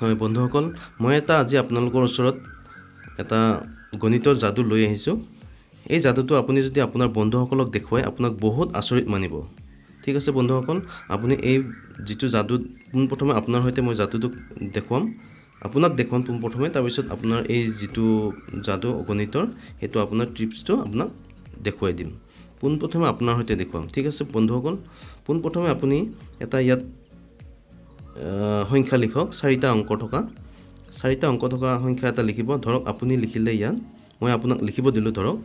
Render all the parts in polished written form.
হয় বন্ধুসকল, মই আজি আপোনালোকৰ ওচৰত এটা গণিতৰ যাদু লৈ আহিছোঁ। এই যাদুটো আপুনি যদি আপোনাৰ বন্ধুসকলক দেখুৱায় আপোনাক বহুত আচৰিত মানিব। ঠিক আছে বন্ধুসকল, আপুনি এই যিটো যাদু পোনপ্ৰথমে আপোনাৰ সৈতে মই যাদুটো দেখুৱাম, আপোনাক দেখুৱাম পোনপ্ৰথমে, তাৰপিছত আপোনাৰ এই যিটো যাদু গণিতৰ সেইটো আপোনাৰ ট্ৰিপছটো আপোনাক দেখুৱাই দিম। পোনপ্ৰথমে আপোনাৰ সৈতে দেখুৱাম। ঠিক আছে বন্ধুসকল, পোনপ্ৰথমে আপুনি এটা ইয়াত সংখ্যা লিখক, 4টা অংক থকা সংখ্যা এটা লিখিব। ধৰক আপুনি লিখিলে ইয়াত, মই আপোনাক লিখিব দিলোঁ, ধৰক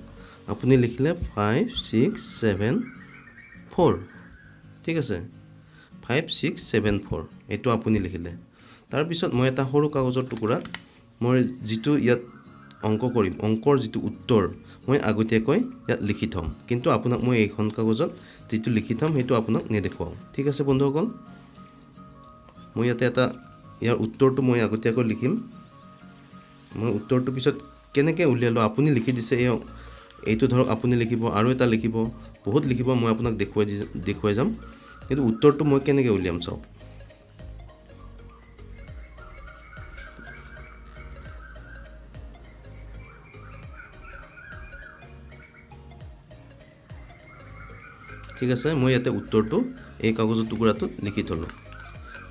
আপুনি লিখিলে 5 6 7 4। ঠিক আছে, 5 6 7 4 এইটো আপুনি লিখিলে। তাৰপিছত মই এটা সৰু কাগজৰ টুকুৰাত মই যিটো ইয়াত অংক কৰিম, অংকৰ যিটো উত্তৰ মই আগতীয়াকৈ ইয়াত লিখি থ'ম, কিন্তু আপোনাক মই এইখন কাগজত যিটো লিখি থ'ম সেইটো আপোনাক নেদেখুৱাম। ঠিক আছে বন্ধুসকল, মই ইয়াতে ইয়াৰ উত্তৰটো মই আগতীয়াকৈ লিখিম। মই উত্তৰটো পিছত কেনেকৈ উলিয়ালোঁ আপুনি লিখি দিছে, এইটো ধৰক আপুনি লিখিব, আৰু এটা লিখিব, বহুত লিখিব, মই আপোনাক দেখুৱাই যাম। কিন্তু উত্তৰটো মই কেনেকৈ উলিয়াম চাওক। ঠিক আছে, মই ইয়াতে উত্তৰটো এই কাগজৰ টুকুৰাটোত লিখি থ'লোঁ।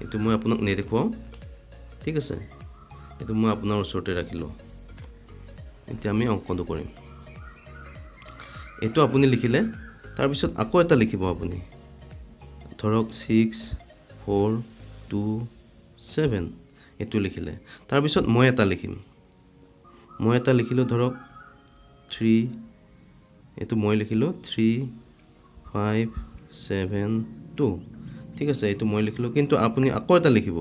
এইটো মই আপোনাক নেদেখুৱাওঁ। ঠিক আছে, এইটো মই আপোনাৰ ওচৰতে ৰাখিলোঁ। এতিয়া আমি অংকটো কৰিম। এইটো আপুনি লিখিলে, তাৰপিছত আকৌ এটা লিখিব আপুনি, ধৰক 6 4 2 7 এইটো লিখিলে। তাৰপিছত মই এটা লিখিম, মই এটা লিখিলোঁ, ধৰক 3, এইটো মই লিখিলোঁ 3 5 7 2। ঠিক আছে, এইটো মই লিখিলোঁ, কিন্তু আপুনি আকৌ এটা লিখিব,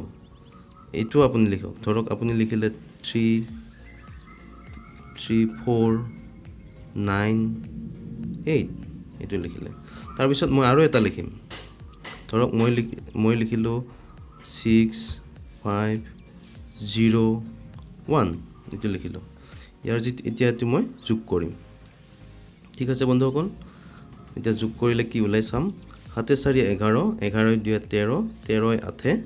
এইটো আপুনি লিখক, ধৰক আপুনি লিখিলে 3 4 9 8 এইটো লিখিলে। তাৰপিছত মই আৰু এটা লিখিম, ধৰক মই লিখিলোঁ 6 5 0 1 এইটো লিখিলোঁ। এতিয়া এইটো মই যোগ কৰিম। ঠিক আছে বন্ধুসকল, এতিয়া যোগ কৰিলে কি ওলাই চাম। 7 4 11, 11 2 13, 13 8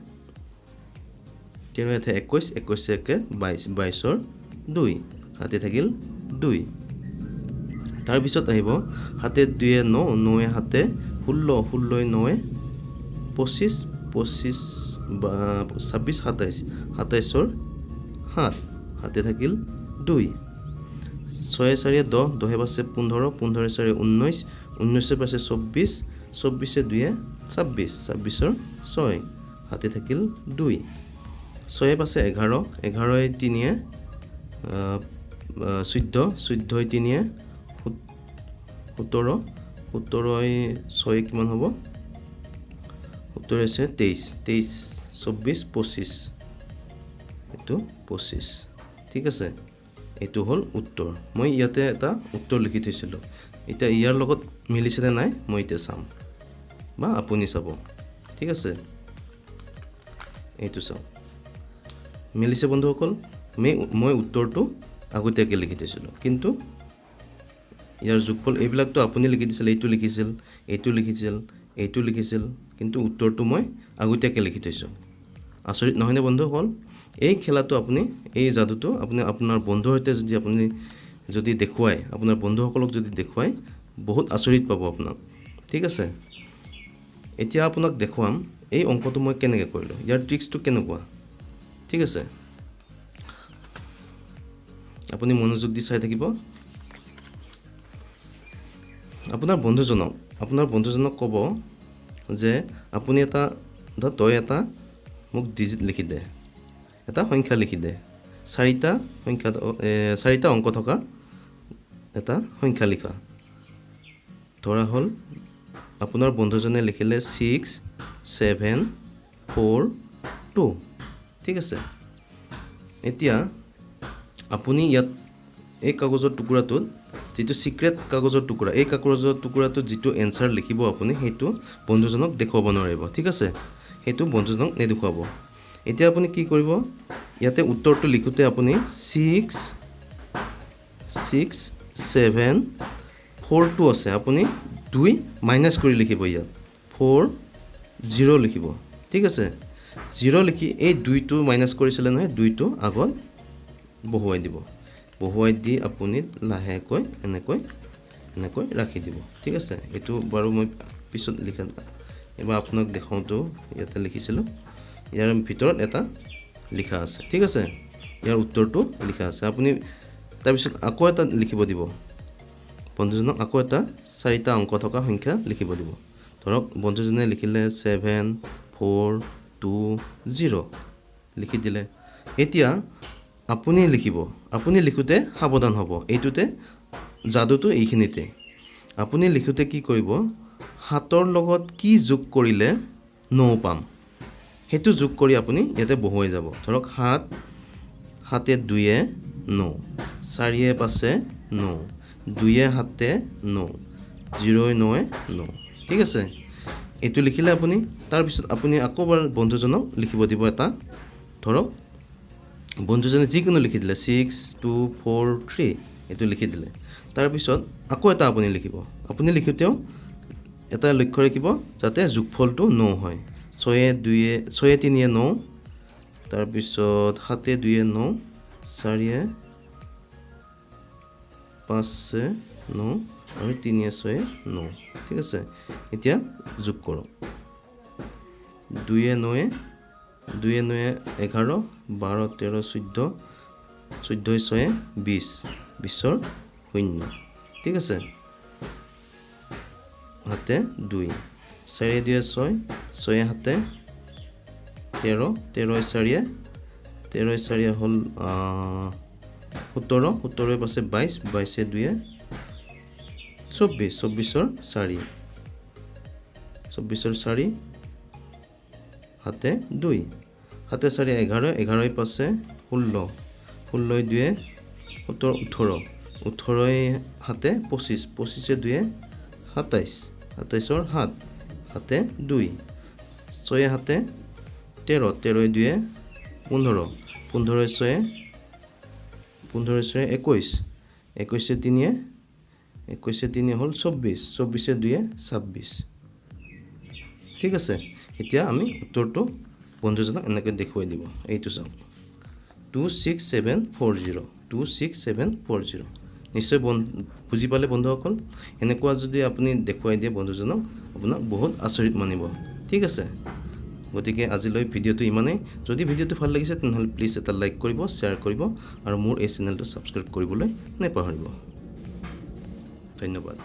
21, 21 1 22, 22ৰ 2 হাতে থাকিল 2। তাৰপিছত আহিব 7 2 9, 9 7 16, 16 9 25, 25 26 27, 27ৰ 7 হাতে থাকিল 2। 6 4 10, 10 5 15, 15 4 19, 19 5 24, 24 2 26, 26ৰ 6 হাতে থাকিল 2। 6 5 11, 11 3 14, 14 3 17, 17 6 কিমান হ'ব, 17 আছে 23, 23 24 25, এইটো 25। ঠিক আছে, এইটো হ'ল উত্তৰ। মই ইয়াতে এটা উত্তৰ লিখি থৈছিলোঁ। এতিয়া ইয়াৰ লগত মিলিছেনে নাই মই এতিয়া চাম, বা আপুনি চাব। ঠিক আছে, এইটো চাওক, মিলিছে বন্ধুসকল। মই উত্তৰটো আগতীয়াকৈ লিখি থৈছিলোঁ, কিন্তু ইয়াৰ যোগফল এইবিলাকতো আপুনি লিখি দিছিল, এইটো লিখিছিল, এইটো লিখিছিল, এইটো লিখিছিল, কিন্তু উত্তৰটো মই আগতীয়াকৈ লিখি থৈছোঁ। আচৰিত নহয়নে বন্ধুসকল? এই খেলাটো আপুনি, এই যাদুটো আপুনি আপোনাৰ বন্ধুৰ সৈতে যদি দেখুৱায়, আপোনাৰ বন্ধুসকলক যদি দেখুৱায়, বহুত আচৰিত পাব আপোনাক। ঠিক আছে, এতিয়া আপোনাক দেখুৱাম এই অংকটো মই কেনেকৈ কৰিলোঁ, ইয়াৰ ট্ৰিক্সটো কেনেকুৱা। ঠিক আছে, আপুনি মনোযোগ দি চাই থাকিব। আপোনাৰ বন্ধুজনক ক'ব যে আপুনি তই এটা মোক ডিজিট লিখি দে, এটা সংখ্যা লিখি দে, 4টা অংক থকা এটা সংখ্যা লিখা। ধৰা হ'ল আপোনাৰ বন্ধুজনে লিখিলে 6 7 4 2। ঠিক আছে, এতিয়া আপুনি ইয়াত এই কাগজৰ টুকুৰাটোত, যিটো চিক্ৰেট কাগজৰ টুকুৰা, এই কাগজৰ টুকুৰাটোত যিটো এনচাৰ লিখিব আপুনি, সেইটো বন্ধুজনক দেখুৱাব নোৱাৰিব। ঠিক আছে, সেইটো বন্ধুজনক নেদেখুৱাব। এতিয়া আপুনি কি কৰিব, ইয়াতে উত্তৰটো লিখোঁতে আপুনি 6 6 7 4 2 আছে, আপুনি 2 মাইনাছ কৰি লিখিব, ইয়াত 4 0 লিখিব। ঠিক আছে, 0 লিখি এই 2টো মাইনাছ কৰিছিলে নহয় 2টো আগত বহুৱাই দিব বহুৱাই দি আপুনি লাহেকৈ এনেকৈ ৰাখি দিব ঠিক আছে এটো বাৰু মই পিছত লিখা এবাৰ আপোনাক দেখাওঁতো ইয়াতে লিখিছিলোঁ ইয়াৰ ভিতৰত এটা লিখা আছে ঠিক আছে ইয়াৰ উত্তৰটো লিখা আছে আপুনি তাৰ পিছত আকৌ এটা লিখিব দিব বন্ধুজনক আকৌ এটা 4টা অংক থকা সংখ্যা লিখিব দিব ধৰক বন্ধুজনে লিখিলে 7 4 2 0 লিখি দিলে এতিয়া আপুনি লিখিব আপুনি লিখোতে সাৱধান হ'ব এইটোতে যাদুটো এইখিনিতে আপুনি লিখোতে কি কৰিব হাতৰ লগত কি যোগ কৰিলে 9 পাম হেতু যোগ কৰি আপুনি ইয়াতে বহুৱাই যাব ধৰক 7 7 2 9 4 5 9 2 7 9 0 9 9 ঠিক আছে এটো লিখিলে আপুনি তাৰ পিছত আপুনি আকৌবাৰ বন্ধুজনক লিখিব দিব এটা ধৰক বন্ধুজনে যিকোনো লিখি দিলে 6 2 4 3 এটো লিখি দিলে তাৰ পিছত আকৌ এটা আপুনি লিখিব আপুনি লিখোতেও এটা লক্ষ্য ৰাখিব যাতে যোগফলটো 9 হয় 6 2 6 3 9 তাৰ পিছত 7 2 9 4 5 9 আৰু 3 6 9 ঠিক আছে এতিয়া যোগ কৰক 2 9 2 9 11 12 13 14 14 6 20 20ৰ 0 ঠিক আছে হাতে 2 4 2 6 6 হাতে 13 13 4 13 4 হল 17 17 পাছে 22 22 2 24 24ৰ 4 24ৰ 4 হাতে 2 হাতে 4 11 11 পাছে 16 16 2 17 18 18 হাতে 25 25 2 27 27ৰ 7 হাতে 2 6 হাতে 13 13 2 15 15 6 15 6 21 21 3 21 3 হল 24 24 2 26 ঠিক আছে এতিয়া আমি উত্তৰটো বন্ধুজনক এনেকৈ দেখুৱাই দিব এইটো চাওক 26740 26740 নিশ্চয় বুজি পালে বন্ধুসকল এনেকুৱা যদি আপুনি দেখুৱাই দিয়ে বন্ধুজনক আপোনাক বহুত আচৰিত মানিব ঠিক আছে গতিকে আজিলৈ ভিডিওটো ইমানেই যদি ভিডিওটো ভাল লাগিছে তেনেহ'লে প্লিজ এটা লাইক কৰিব শ্বেয়াৰ কৰিব আৰু মোৰ এই চেনেলটো সাবস্ক্ৰাইব কৰিবলৈ নাপাহৰিব ধন্যবাদ